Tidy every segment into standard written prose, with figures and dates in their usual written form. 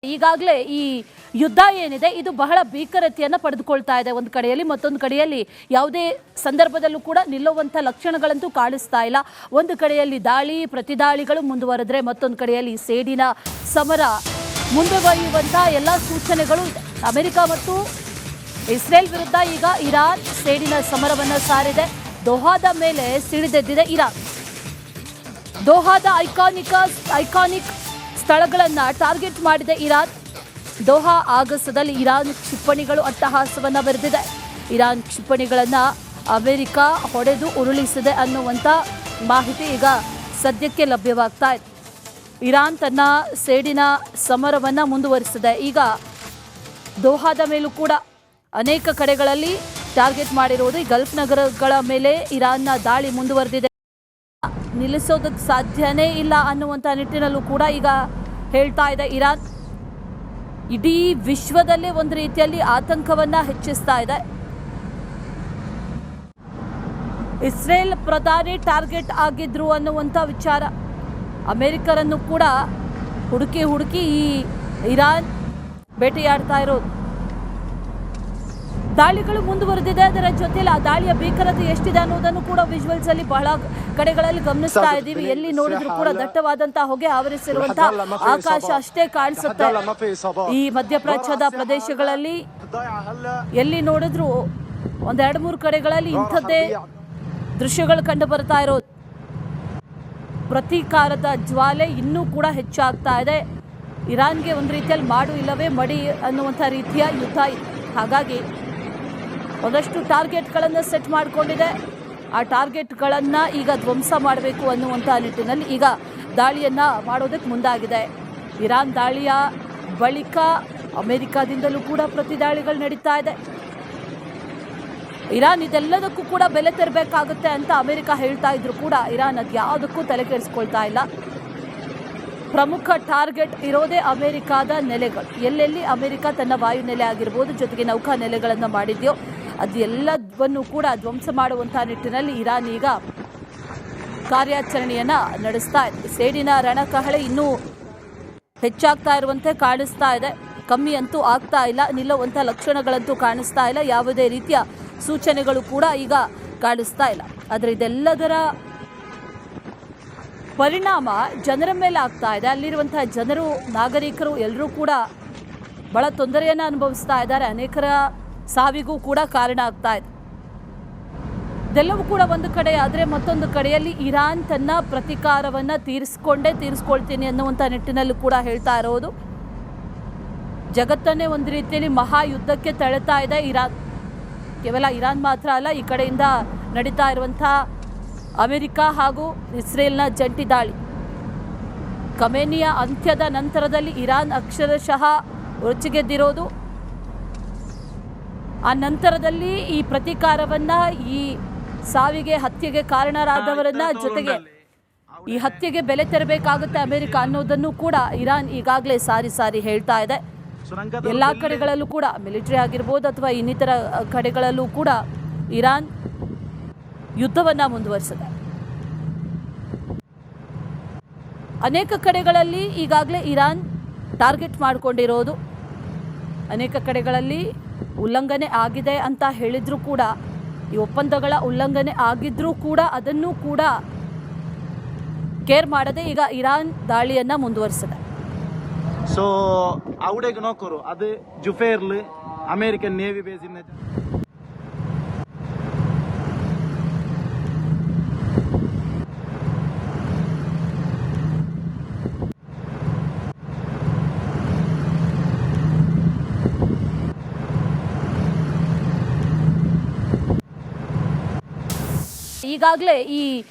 ಈಗಾಗಲೇ ಈ ಯುದ್ಧ ಏನಿದೆ ಇದು ಬಹಳ ಭೀಕರತೆಯನ್ನು ಪಡೆದುಕೊಳ್ತಾ ಇದೆ. ಒಂದು ಕಡೆಯಲ್ಲಿ ಮತ್ತೊಂದು ಕಡೆಯಲ್ಲಿ ಯಾವುದೇ ಸಂದರ್ಭದಲ್ಲೂ ಕೂಡ ನಿಲ್ಲುವಂಥ ಲಕ್ಷಣಗಳಂತೂ ಕಾಣಿಸ್ತಾ ಇಲ್ಲ. ಒಂದು ಕಡೆಯಲ್ಲಿ ದಾಳಿ ಪ್ರತಿದಾಳಿಗಳು ಮುಂದುವರೆದ್ರೆ ಮತ್ತೊಂದು ಕಡೆಯಲ್ಲಿ ಸೇಡಿನ ಸಮರ ಮುಂದುವರಿಯುವಂಥ ಎಲ್ಲ ಸೂಚನೆಗಳು ಇದೆ. ಅಮೆರಿಕ ಮತ್ತು ಇಸ್ರೇಲ್ ವಿರುದ್ಧ ಈಗ ಇರಾನ್ ಸೇಡಿನ ಸಮರವನ್ನು ಸಾರಿದೆ. ದೋಹಾದ ಮೇಲೆ ಸಿಡಿದೆದ್ದಿದೆ ಇರಾನ್. ದೋಹಾದ ಐಕಾನಿಕ್ ಸ್ಥಳಗಳನ್ನು ಟಾರ್ಗೆಟ್ ಮಾಡಿದೆ ಇರಾನ್. ದೋಹಾ ಆಗಸದಲ್ಲಿ ಇರಾನ್ ಕ್ಷಿಪಣಿಗಳು ಅಟ್ಟಹಾಸವನ್ನು ಬರೆದಿದೆ. ಇರಾನ್ ಕ್ಷಿಪಣಿಗಳನ್ನು ಅಮೆರಿಕ ಹೊಡೆದು ಉರುಳಿಸಿದೆ ಅನ್ನುವಂಥ ಮಾಹಿತಿ ಈಗ ಸದ್ಯಕ್ಕೆ ಲಭ್ಯವಾಗ್ತಾ ಇದೆ. ಇರಾನ್ ತನ್ನ ಸೇಡಿನ ಸಮರವನ್ನು ಮುಂದುವರಿಸಿದೆ. ಈಗ ದೋಹಾದ ಮೇಲೂ ಕೂಡ ಅನೇಕ ಕಡೆಗಳಲ್ಲಿ ಟಾರ್ಗೆಟ್ ಮಾಡಿರುವುದು. ಈ ಗಲ್ಫ್ ನಗರಗಳ ಮೇಲೆ ಇರಾನ್ನ ದಾಳಿ ಮುಂದುವರೆದಿದೆ. ನಿಲ್ಲಿಸೋದಕ್ಕೆ ಸಾಧ್ಯನೇ ಇಲ್ಲ ಅನ್ನುವಂಥ ನಿಟ್ಟಿನಲ್ಲೂ ಕೂಡ ಈಗ ಹೇಳ್ತಾ ಇದೆ ಇರಾನ್. ಇಡೀ ವಿಶ್ವದಲ್ಲೇ ಒಂದು ರೀತಿಯಲ್ಲಿ ಆತಂಕವನ್ನ ಹೆಚ್ಚಿಸ್ತಾ ಇದೆ. ಇಸ್ರೇಲ್ ಪ್ರಧಾನಿ ಟಾರ್ಗೆಟ್ ಆಗಿದ್ರು ಅನ್ನುವಂಥ ವಿಚಾರ ಅಮೆರಿಕರನ್ನು ಕೂಡ ಹುಡುಕಿ ಈ ಇರಾನ್ ಬೇಟೆಯಾಡ್ತಾ ಇರೋದು. ದಾಳಿಗಳು ಮುಂದುವರೆದಿದೆ. ಅದರ ಜೊತೆಲಿ ಆ ದಾಳಿಯ ಭೀಕರತೆ ಎಷ್ಟಿದೆ ಅನ್ನೋದನ್ನು ಕೂಡ ವಿಜುವಲ್ಸ್ ಅಲ್ಲಿ ಬಹಳ ಕಡೆಗಳಲ್ಲಿ ಗಮನಿಸ್ತಾ ಇದ್ದೀವಿ. ಎಲ್ಲಿ ನೋಡಿದ್ರು ಕೂಡ ದಟ್ಟವಾದಂತಹ ಹೊಗೆ ಆವರಿಸಿರುವಂತಹ ಆಕಾಶ ಅಷ್ಟೇ ಕಾಣಿಸುತ್ತೆ. ಈ ಮಧ್ಯಪ್ರಾಚ್ಯದ ಪ್ರದೇಶಗಳಲ್ಲಿ ಎಲ್ಲಿ ನೋಡಿದ್ರು ಒಂದೆರಡು ಮೂರು ಕಡೆಗಳಲ್ಲಿ ಇಂಥದ್ದೇ ದೃಶ್ಯಗಳು ಕಂಡು ಬರ್ತಾ ಇರೋದು. ಪ್ರತೀಕಾರದ ಜ್ವಾಲೆ ಇನ್ನೂ ಕೂಡ ಹೆಚ್ಚಾಗ್ತಾ ಇದೆ. ಇರಾನ್ಗೆ ಒಂದು ರೀತಿಯಲ್ಲಿ ಮಾಡು ಇಲ್ಲವೇ ಮಡಿ ಅನ್ನುವಂಥ ರೀತಿಯ ಯುದ್ಧ ಇದೆ. ಹಾಗಾಗಿ ಒಂದಷ್ಟು ಟಾರ್ಗೆಟ್ಗಳನ್ನು ಸೆಟ್ ಮಾಡಿಕೊಂಡಿದೆ. ಆ ಟಾರ್ಗೆಟ್ಗಳನ್ನು ಈಗ ಧ್ವಂಸ ಮಾಡಬೇಕು ಅನ್ನುವಂಥ ನಿಟ್ಟಿನಲ್ಲಿ ಈಗ ದಾಳಿಯನ್ನು ಮಾಡೋದಕ್ಕೆ ಮುಂದಾಗಿದೆ. ಇರಾನ್ ದಾಳಿಯ ಬಳಿಕ ಅಮೆರಿಕಾದಿಂದಲೂ ಕೂಡ ಪ್ರತಿದಾಳಿಗಳು ನಡೀತಾ ಇದೆ. ಇರಾನ್ ಇದೆಲ್ಲದಕ್ಕೂ ಕೂಡ ಬೆಲೆ ತೆರಬೇಕಾಗುತ್ತೆ ಅಂತ ಅಮೆರಿಕ ಹೇಳ್ತಾ ಇದ್ರು ಕೂಡ ಇರಾನ್ ಅದು ಯಾವುದಕ್ಕೂ ತಲೆ ಕೆಡಿಸ್ಕೊಳ್ತಾ ಇಲ್ಲ. ಪ್ರಮುಖ ಟಾರ್ಗೆಟ್ ಇರೋದೇ ಅಮೆರಿಕಾದ ನೆಲೆಗಳು. ಎಲ್ಲೆಲ್ಲಿ ಅಮೆರಿಕ ತನ್ನ ವಾಯುನೆಲೆ ಆಗಿರ್ಬೋದು, ಜೊತೆಗೆ ನೌಕಾ ನೆಲೆಗಳನ್ನು ಮಾಡಿದೆಯೋ ಅದೆಲ್ಲವನ್ನು ಕೂಡ ಧ್ವಂಸ ಮಾಡುವಂಥ ನಿಟ್ಟಿನಲ್ಲಿ ಇರಾನ್ ಈಗ ಕಾರ್ಯಾಚರಣೆಯನ್ನು ನಡೆಸ್ತಾ ಇದೆ. ಸೇಡಿನ ರಣಕಹಳೆ ಇನ್ನೂ ಹೆಚ್ಚಾಗ್ತಾ ಇರುವಂತೆ ಕಾಣಿಸ್ತಾ ಇದೆ. ಕಮ್ಮಿ ಅಂತೂ ಆಗ್ತಾ ಇಲ್ಲ. ನಿಲ್ಲುವಂಥ ಲಕ್ಷಣಗಳಂತೂ ಕಾಣಿಸ್ತಾ ಇಲ್ಲ. ಯಾವುದೇ ರೀತಿಯ ಸೂಚನೆಗಳು ಕೂಡ ಈಗ ಕಾಣಿಸ್ತಾ ಇಲ್ಲ. ಆದರೆ ಇದೆಲ್ಲದರ ಪರಿಣಾಮ ಜನರ ಮೇಲೆ ಆಗ್ತಾ ಇದೆ. ಅಲ್ಲಿರುವಂತಹ ಜನರು, ನಾಗರಿಕರು ಎಲ್ಲರೂ ಕೂಡ ಬಹಳ ತೊಂದರೆಯನ್ನು ಅನುಭವಿಸ್ತಾ ಇದ್ದಾರೆ. ಅನೇಕರ ಸಾವಿಗೂ ಕೂಡ ಕಾರಣ ಆಗ್ತಾ ಇದೆ. ಇದೆಲ್ಲವೂ ಕೂಡ ಒಂದು ಕಡೆ ಆದರೆ ಮತ್ತೊಂದು ಕಡೆಯಲ್ಲಿ ಇರಾನ್ ತನ್ನ ಪ್ರತೀಕಾರವನ್ನು ತೀರಿಸ್ಕೊಳ್ತೀನಿ ಅನ್ನುವಂಥ ನಿಟ್ಟಿನಲ್ಲೂ ಕೂಡ ಹೇಳ್ತಾ ಇರೋದು. ಜಗತ್ತನ್ನೇ ಒಂದು ರೀತಿಯಲ್ಲಿ ಮಹಾಯುದ್ಧಕ್ಕೆ ತಳ್ಳುತ್ತಾ ಇದೆ ಇರಾನ್. ಕೇವಲ ಇರಾನ್ ಮಾತ್ರ ಅಲ್ಲ, ಈ ಕಡೆಯಿಂದ ನಡೀತಾ ಇರುವಂಥ ಅಮೆರಿಕ ಹಾಗೂ ಇಸ್ರೇಲ್ನ ಜಂಟಿ ದಾಳಿ, ಖಮೇನಿಯ ಅಂತ್ಯದ ನಂತರದಲ್ಲಿ ಇರಾನ್ ಅಕ್ಷರಶಃ ರುಚಿಗೆದ್ದಿರೋದು. ಆ ನಂತರದಲ್ಲಿ ಈ ಪ್ರತೀಕಾರವನ್ನ, ಈ ಸಾವಿಗೆ ಹತ್ಯೆಗೆ ಕಾರಣರಾದವರನ್ನ, ಜೊತೆಗೆ ಈ ಹತ್ಯೆಗೆ ಬೆಲೆ ತೆರಬೇಕಾಗುತ್ತೆ ಅಮೆರಿಕ ಅನ್ನೋದನ್ನು ಕೂಡ ಇರಾನ್ ಈಗಾಗಲೇ ಸಾರಿ ಹೇಳ್ತಾ ಇದೆ. ಎಲ್ಲ ಕಡೆಗಳಲ್ಲೂ ಕೂಡ ಮಿಲಿಟರಿ ಆಗಿರ್ಬೋದು ಅಥವಾ ಇನ್ನಿತರ ಕಡೆಗಳಲ್ಲೂ ಕೂಡ ಇರಾನ್ ಯುದ್ಧವನ್ನು ಮುಂದುವರಿಸಿದೆ. ಅನೇಕ ಕಡೆಗಳಲ್ಲಿ ಈಗಾಗಲೇ ಇರಾನ್ ಟಾರ್ಗೆಟ್ ಮಾಡಿಕೊಂಡಿರೋದು. ಅನೇಕ ಕಡೆಗಳಲ್ಲಿ ಉಲ್ಲಂಘನೆ ಆಗಿದೆ ಅಂತ ಹೇಳಿದ್ರು ಕೂಡ, ಈ ಒಪ್ಪಂದಗಳ ಉಲ್ಲಂಘನೆ ಆಗಿದ್ರೂ ಕೂಡ ಅದನ್ನು ಕೂಡ ಕೇರ್ ಮಾಡದೆ ಈಗ ಇರಾನ್ ದಾಳಿಯನ್ನು ಮುಂದುವರಿಸಿದೆ. ಸೊ ಅವುಡೆಗೆ ನೋಕರು ಅದು ಜುಫೇರ್ಲ್ ಅಮೆರಿಕನ್ ನೇವಿ ಬೇಸ್ ಇನ್ನ ಈಗಾಗಲೇ ಈ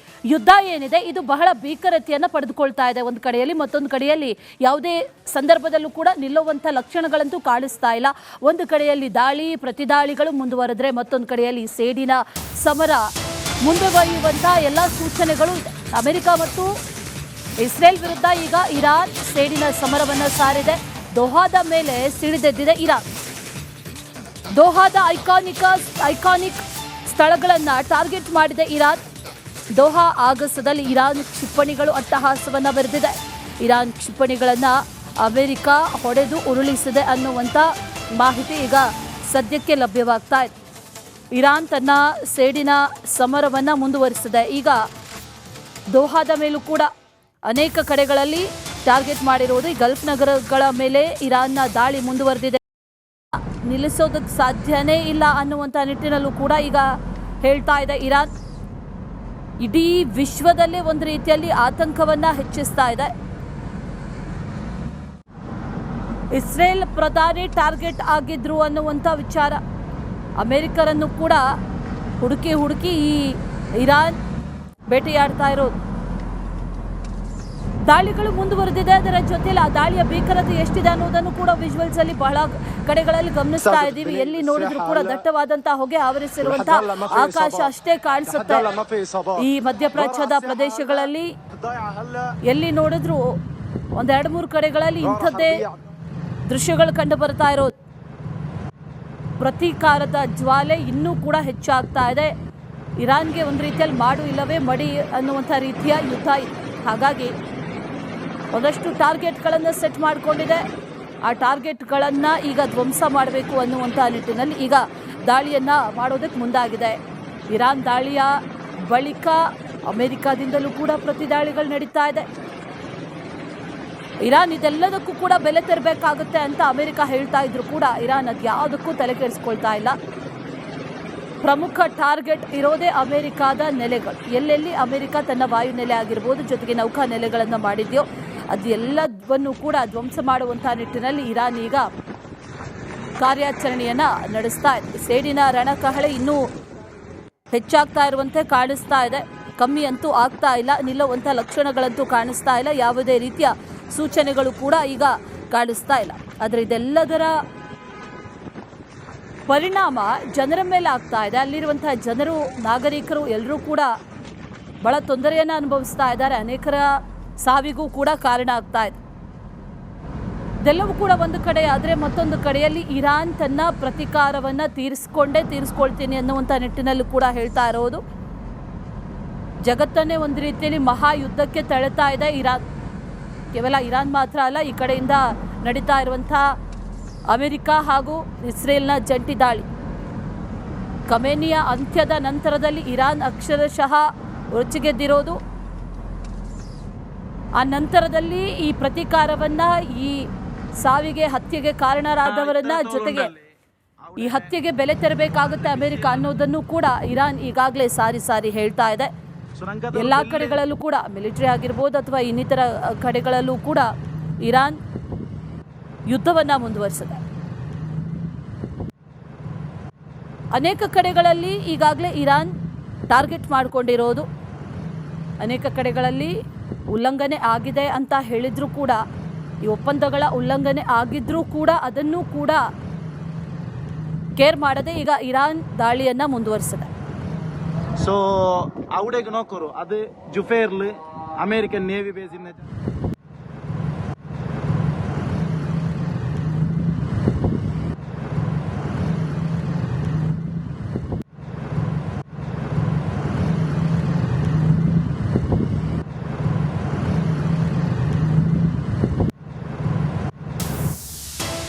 ಯುದ್ಧ ಏನಿದೆ ಇದು ಬಹಳ ಭೀಕರತೆಯನ್ನು ಪಡೆದುಕೊಳ್ತಾ ಇದೆ. ಒಂದು ಕಡೆಯಲ್ಲಿ ಮತ್ತೊಂದು ಕಡೆಯಲ್ಲಿ ಯಾವುದೇ ಸಂದರ್ಭದಲ್ಲೂ ಕೂಡ ನಿಲ್ಲುವಂಥ ಲಕ್ಷಣಗಳಂತೂ ಕಾಣಿಸ್ತಾ ಇಲ್ಲ. ಒಂದು ಕಡೆಯಲ್ಲಿ ದಾಳಿ ಪ್ರತಿದಾಳಿಗಳು ಮುಂದುವರೆದ್ರೆ ಮತ್ತೊಂದು ಕಡೆಯಲ್ಲಿ ಸೇಡಿನ ಸಮರ ಮುಂದುವರಿಯುವಂಥ ಎಲ್ಲ ಸೂಚನೆಗಳು ಇದೆ. ಅಮೆರಿಕ ಮತ್ತು ಇಸ್ರೇಲ್ ವಿರುದ್ಧ ಈಗ ಇರಾನ್ ಸೇಡಿನ ಸಮರವನ್ನು ಸಾರಿದೆ. ದೋಹಾದ ಮೇಲೆ ಸಿಡಿದೆದ್ದಿದೆ ಇರಾನ್. ದೋಹಾದ ಐಕಾನಿಕ್ ಸ್ಥಳಗಳನ್ನು ಟಾರ್ಗೆಟ್ ಮಾಡಿದೆ ಇರಾನ್. ದೋಹಾ ಆಗಸದಲ್ಲಿ ಇರಾನ್ ಕ್ಷಿಪಣಿಗಳು ಅಟ್ಟಹಾಸವನ್ನು ಬರೆದಿದೆ. ಇರಾನ್ ಕ್ಷಿಪಣಿಗಳನ್ನು ಅಮೆರಿಕ ಹೊಡೆದು ಉರುಳಿಸಿದೆ ಅನ್ನುವಂಥ ಮಾಹಿತಿ ಈಗ ಸದ್ಯಕ್ಕೆ ಲಭ್ಯವಾಗ್ತಾ ಇದೆ. ಇರಾನ್ ತನ್ನ ಸೇಡಿನ ಸಮರವನ್ನು ಮುಂದುವರಿಸಿದೆ. ಈಗ ದೋಹಾದ ಮೇಲೂ ಕೂಡ ಅನೇಕ ಕಡೆಗಳಲ್ಲಿ ಟಾರ್ಗೆಟ್ ಮಾಡಿರುವುದು ಈ ಗಲ್ಫ್ ನಗರಗಳ ಮೇಲೆ ಇರಾನ್ನ ದಾಳಿ ಮುಂದುವರೆದಿದೆ. ನಿಲ್ಲಿಸೋದಕ್ಕೆ ಸಾಧ್ಯನೇ ಇಲ್ಲ ಅನ್ನುವಂಥ ನಿಟ್ಟಿನಲ್ಲೂ ಕೂಡ ಈಗ ಹೇಳ್ತಾ ಇದೆ ಇರಾನ್. ಇಡೀ ವಿಶ್ವದಲ್ಲೇ ಒಂದು ರೀತಿಯಲ್ಲಿ ಆತಂಕವನ್ನ ಹೆಚ್ಚಿಸ್ತಾ ಇದೆ. ಇಸ್ರೇಲ್ ಪ್ರಧಾನಿ ಟಾರ್ಗೆಟ್ ಆಗಿದ್ರು ಅನ್ನುವಂಥ ವಿಚಾರ, ಅಮೆರಿಕರನ್ನು ಕೂಡ ಹುಡುಕಿ ಈ ಇರಾನ್ ಬೇಟೆಯಾಡ್ತಾ ಇರೋದು. ದಾಳಿಗಳು ಮುಂದುವರೆದಿದೆ. ಅದರ ಜೊತೆಲಿ ಆ ದಾಳಿಯ ಭೀಕರತೆ ಎಷ್ಟಿದೆ ಅನ್ನೋದನ್ನು ಕೂಡ ವಿಜುವಲ್ಸ್ ಅಲ್ಲಿ ಬಹಳ ಕಡೆಗಳಲ್ಲಿ ಗಮನಿಸ್ತಾ ಇದ್ದೀವಿ. ಎಲ್ಲಿ ನೋಡಿದ್ರು ಕೂಡ ದಟ್ಟವಾದಂತಹ ಹೊಗೆ ಆವರಿಸಿರುವಂತಹ ಆಕಾಶ ಅಷ್ಟೇ ಕಾಣಿಸುತ್ತೆ. ಈ ಮಧ್ಯಪ್ರಾಚ್ಯದ ಪ್ರದೇಶಗಳಲ್ಲಿ ಎಲ್ಲಿ ನೋಡಿದ್ರು ಒಂದೆರಡು ಮೂರು ಕಡೆಗಳಲ್ಲಿ ಇಂಥದ್ದೇ ದೃಶ್ಯಗಳು ಕಂಡು ಬರ್ತಾ ಇರೋದು. ಪ್ರತೀಕಾರದ ಜ್ವಾಲೆ ಇನ್ನೂ ಕೂಡ ಹೆಚ್ಚಾಗ್ತಾ ಇದೆ. ಇರಾನ್ಗೆ ಒಂದು ರೀತಿಯಲ್ಲಿ ಮಾಡು ಇಲ್ಲವೇ ಮಡಿ ಅನ್ನುವಂಥ ರೀತಿಯ ಯುದ್ಧ ಇದೆ. ಹಾಗಾಗಿ ಒಂದಷ್ಟು ಟಾರ್ಗೆಟ್ಗಳನ್ನು ಸೆಟ್ ಮಾಡಿಕೊಂಡಿದೆ. ಆ ಟಾರ್ಗೆಟ್ಗಳನ್ನು ಈಗ ಧ್ವಂಸ ಮಾಡಬೇಕು ಅನ್ನುವಂಥ ನಿಟ್ಟಿನಲ್ಲಿ ಈಗ ದಾಳಿಯನ್ನು ಮಾಡೋದಕ್ಕೆ ಮುಂದಾಗಿದೆ. ಇರಾನ್ ದಾಳಿಯ ಬಳಿಕ ಅಮೆರಿಕಾದಿಂದಲೂ ಕೂಡ ಪ್ರತಿದಾಳಿಗಳು ನಡೀತಾ ಇದೆ. ಇರಾನ್ ಇದೆಲ್ಲದಕ್ಕೂ ಕೂಡ ಬೆಲೆ ತೆರಬೇಕಾಗುತ್ತೆ ಅಂತ ಅಮೆರಿಕ ಹೇಳ್ತಾ ಇದ್ರು ಕೂಡ ಇರಾನ್ ಅದು ಯಾವುದಕ್ಕೂ ತಲೆ ಕೆಡಿಸ್ಕೊಳ್ತಾ ಇಲ್ಲ. ಪ್ರಮುಖ ಟಾರ್ಗೆಟ್ ಇರೋದೇ ಅಮೆರಿಕಾದ ನೆಲೆಗಳು. ಎಲ್ಲೆಲ್ಲಿ ಅಮೆರಿಕ ತನ್ನ ವಾಯುನೆಲೆ ಆಗಿರ್ಬೋದು, ಜೊತೆಗೆ ನೌಕಾ ನೆಲೆಗಳನ್ನು ಮಾಡಿದೆಯೋ ಅದೆಲ್ಲವನ್ನು ಕೂಡ ಧ್ವಂಸ ಮಾಡುವಂಥ ನಿಟ್ಟಿನಲ್ಲಿ ಇರಾನ್ ಈಗ ಕಾರ್ಯಾಚರಣೆಯನ್ನು ನಡೆಸ್ತಾ ಇದೆ. ಸೇಡಿನ ರಣಕಹಳೆ ಇನ್ನೂ ಹೆಚ್ಚಾಗ್ತಾ ಇರುವಂತೆ ಕಾಣಿಸ್ತಾ ಇದೆ. ಕಮ್ಮಿ ಅಂತೂ ಆಗ್ತಾ ಇಲ್ಲ, ನಿಲ್ಲುವಂಥ ಲಕ್ಷಣಗಳಂತೂ ಕಾಣಿಸ್ತಾ ಇಲ್ಲ. ಯಾವುದೇ ರೀತಿಯ ಸೂಚನೆಗಳು ಕೂಡ ಈಗ ಕಾಣಿಸ್ತಾ ಇಲ್ಲ. ಆದರೆ ಇದೆಲ್ಲದರ ಪರಿಣಾಮ ಜನರ ಮೇಲೆ ಆಗ್ತಾ ಇದೆ. ಅಲ್ಲಿರುವಂತಹ ಜನರು, ನಾಗರಿಕರು ಎಲ್ಲರೂ ಕೂಡ ಬಹಳ ತೊಂದರೆಯನ್ನು ಅನುಭವಿಸ್ತಾ ಇದ್ದಾರೆ. ಅನೇಕರ ಸಾವಿಗೂ ಕೂಡ ಕಾರಣ ಆಗ್ತಾ ಇದೆ. ಇದೆಲ್ಲವೂ ಕೂಡ ಒಂದು ಕಡೆ ಆದರೆ ಮತ್ತೊಂದು ಕಡೆಯಲ್ಲಿ ಇರಾನ್ ತನ್ನ ಪ್ರತೀಕಾರವನ್ನು ತೀರಿಸ್ಕೊಳ್ತೀನಿ ಅನ್ನುವಂಥ ನಿಟ್ಟಿನಲ್ಲೂ ಕೂಡ ಹೇಳ್ತಾ ಇರೋದು. ಜಗತ್ತನ್ನೇ ಒಂದು ರೀತಿಯಲ್ಲಿ ಮಹಾಯುದ್ಧಕ್ಕೆ ತಳ್ಳುತ್ತಾ ಇದೆ ಇರಾನ್. ಕೇವಲ ಇರಾನ್ ಮಾತ್ರ ಅಲ್ಲ, ಈ ಕಡೆಯಿಂದ ನಡೀತಾ ಇರುವಂಥ ಅಮೆರಿಕ ಹಾಗೂ ಇಸ್ರೇಲ್ನ ಜಂಟಿ ದಾಳಿ, ಖಮೇನಿಯ ಅಂತ್ಯದ ನಂತರದಲ್ಲಿ ಇರಾನ್ ಅಕ್ಷರಶಃ ರುಚಿಗೆದ್ದಿರೋದು. ಆ ನಂತರದಲ್ಲಿ ಈ ಪ್ರತೀಕಾರವನ್ನ, ಈ ಸಾವಿಗೆ ಹತ್ಯೆಗೆ ಕಾರಣರಾದವರನ್ನ, ಜೊತೆಗೆ ಈ ಹತ್ಯೆಗೆ ಬೆಲೆ ತೆರಬೇಕಾಗುತ್ತೆ ಅಮೆರಿಕ ಅನ್ನೋದನ್ನು ಕೂಡ ಇರಾನ್ ಈಗಾಗಲೇ ಸಾರಿ ಹೇಳ್ತಾ ಇದೆ. ಎಲ್ಲ ಕಡೆಗಳಲ್ಲೂ ಕೂಡ ಮಿಲಿಟರಿ ಆಗಿರ್ಬೋದು ಅಥವಾ ಇನ್ನಿತರ ಕಡೆಗಳಲ್ಲೂ ಕೂಡ ಇರಾನ್ ಯುದ್ಧವನ್ನು ಮುಂದುವರಿಸಿದೆ. ಅನೇಕ ಕಡೆಗಳಲ್ಲಿ ಈಗಾಗಲೇ ಇರಾನ್ ಟಾರ್ಗೆಟ್ ಮಾಡಿಕೊಂಡಿರೋದು, ಅನೇಕ ಕಡೆಗಳಲ್ಲಿ ಉಲ್ಲಂಘನೆ ಆಗಿದೆ ಅಂತ ಹೇಳಿದ್ರು ಕೂಡ, ಈ ಒಪ್ಪಂದಗಳ ಉಲ್ಲಂಘನೆ ಆಗಿದ್ರೂ ಕೂಡ ಅದನ್ನು ಕೂಡ ಕೇರ್ ಮಾಡದೆ ಈಗ ಇರಾನ್ ದಾಳಿಯನ್ನು ಮುಂದುವರಿಸಿದೆ. ಸೊ ಅವುಡೆಗೆ ನೋಕರು ಅದು ಜುಫೇರ್ಲ್ ಅಮೆರಿಕನ್ ನೇವಿ ಬೇಸ್